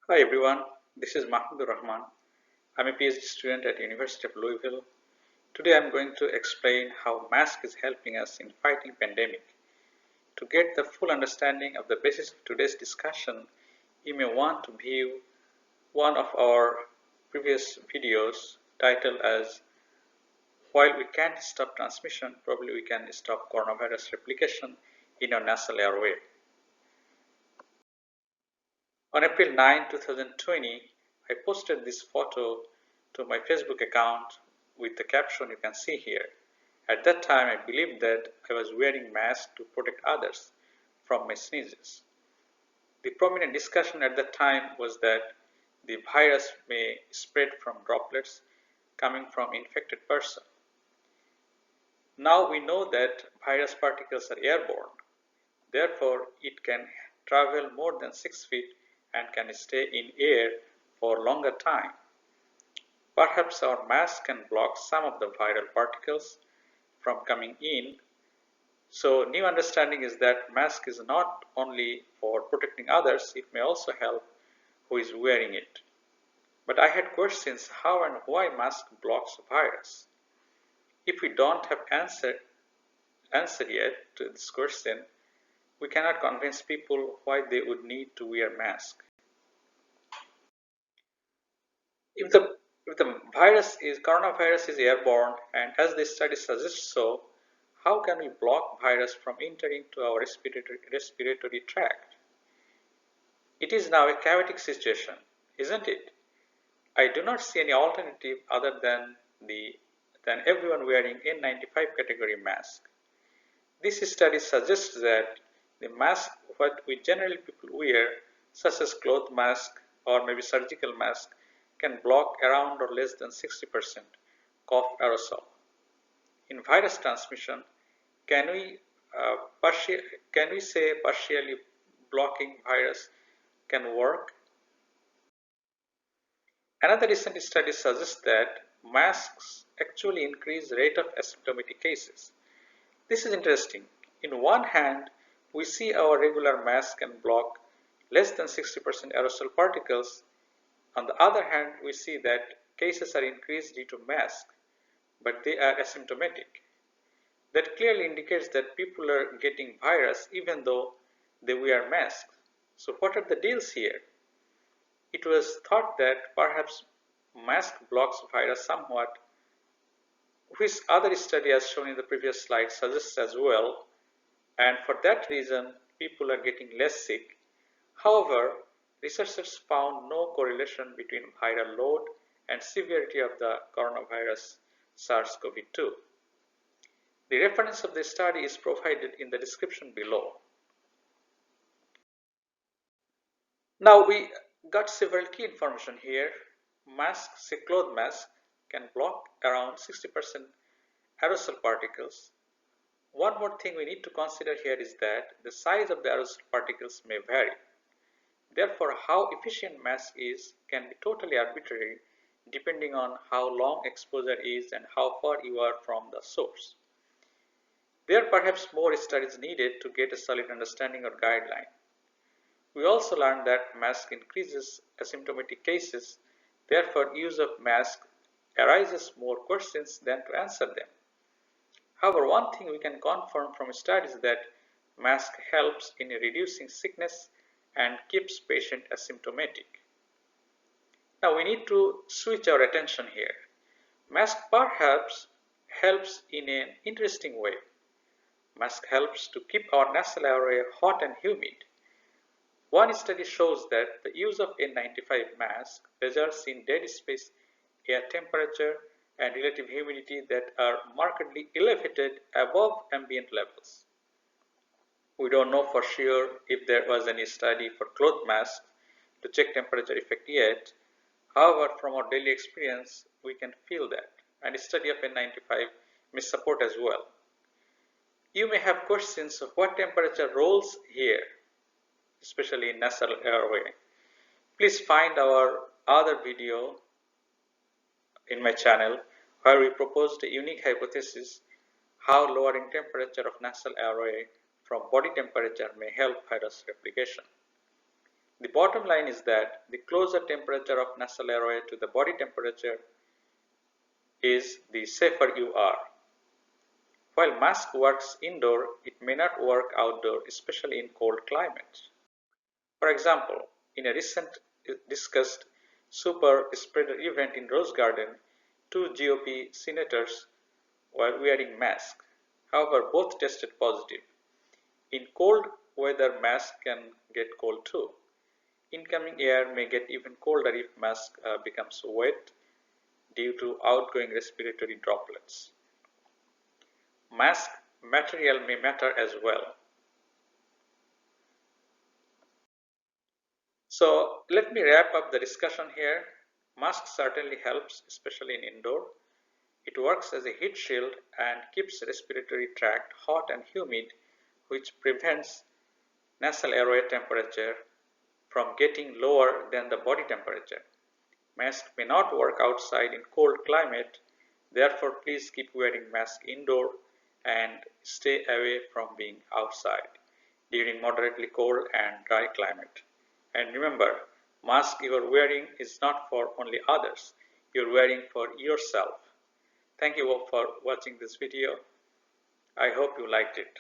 Hi everyone, this is Mahmoud Rahman. I'm a PhD student at University of Louisville. Today I'm going to explain how mask is helping us in fighting pandemic. To get the full understanding of the basis of today's discussion, you may want to view one of our previous videos titled as While we can't stop transmission, probably we can stop coronavirus replication in our nasal airway. On April 9, 2020, I posted this photo to my Facebook account with the caption you can see here. At that time, I believed that I was wearing mask to protect others from my sneezes. The prominent discussion at that time was that the virus may spread from droplets coming from infected person. Now we know that virus particles are airborne. Therefore, it can travel more than 6 feet and can stay in air for longer time. Perhaps our mask can block some of the viral particles from coming in. So new understanding is that mask is not only for protecting others, it may also help who is wearing it. But I had questions how and why mask blocks virus. If we don't have answer yet to this question, we cannot convince people why they would need to wear mask. If the coronavirus is airborne, and as this study suggests so, how can we block virus from entering to our respiratory tract? It is now a chaotic situation, isn't it? I do not see any alternative other than everyone wearing N95 category mask. This study suggests that the mask what we generally people wear, such as cloth mask or maybe surgical mask, can block around or less than 60% cough aerosol. In virus transmission, can we say partially blocking virus can work? Another recent study suggests that masks actually increase rate of asymptomatic cases. This is interesting. In one hand, we see our regular mask can block less than 60% aerosol particles. On the other hand, we see that cases are increased due to mask, but they are asymptomatic. That clearly indicates that people are getting virus even though they wear masks. So what are the deals here? It was thought that perhaps mask blocks virus somewhat, which other study as shown in the previous slide suggests as well, and for that reason people are getting less sick. However, researchers found no correlation between viral load and severity of the coronavirus SARS-CoV-2. The reference of the study is provided in the description below. Now we got several key information here. Masks, say cloth mask, can block around 60% aerosol particles. One more thing we need to consider here is that the size of the aerosol particles may vary. Therefore, how efficient mask is can be totally arbitrary depending on how long exposure is and how far you are from the source. There are perhaps more studies needed to get a solid understanding or guideline. We also learned that mask increases asymptomatic cases, therefore use of mask arises more questions than to answer them. However, one thing we can confirm from studies is that mask helps in reducing sickness and keeps patient asymptomatic. Now we need to switch our attention here. Mask perhaps helps in an interesting way. Mask helps to keep our nasal airway hot and humid. One study shows that the use of N95 mask results in Deadspace air temperature and relative humidity that are markedly elevated above ambient levels. We don't know for sure if there was any study for cloth masks to check temperature effect yet. However, from our daily experience, we can feel that, and a study of N95 may support as well. You may have questions of what temperature roles here, especially in nasal airway. Please find our other video in my channel where we proposed a unique hypothesis how lowering temperature of nasal airway from body temperature may help virus replication. The bottom line is that the closer temperature of nasal airway to the body temperature is, the safer you are. While mask works indoor, it may not work outdoor, especially in cold climates. For example, in a recent discussed super spreader event in Rose Garden, two GOP senators were wearing masks. However, both tested positive. In cold weather, masks can get cold too. Incoming air may get even colder if mask becomes wet due to outgoing respiratory droplets. Mask material may matter as well. So let me wrap up the discussion here. Mask certainly helps, especially in indoor. It works as a heat shield and keeps respiratory tract hot and humid, which prevents nasal airway temperature from getting lower than the body temperature. Mask may not work outside in cold climate, therefore please keep wearing mask indoor and stay away from being outside during moderately cold and dry climate. And remember, mask you are wearing is not for only others, you are wearing for yourself. Thank you all for watching this video. I hope you liked it.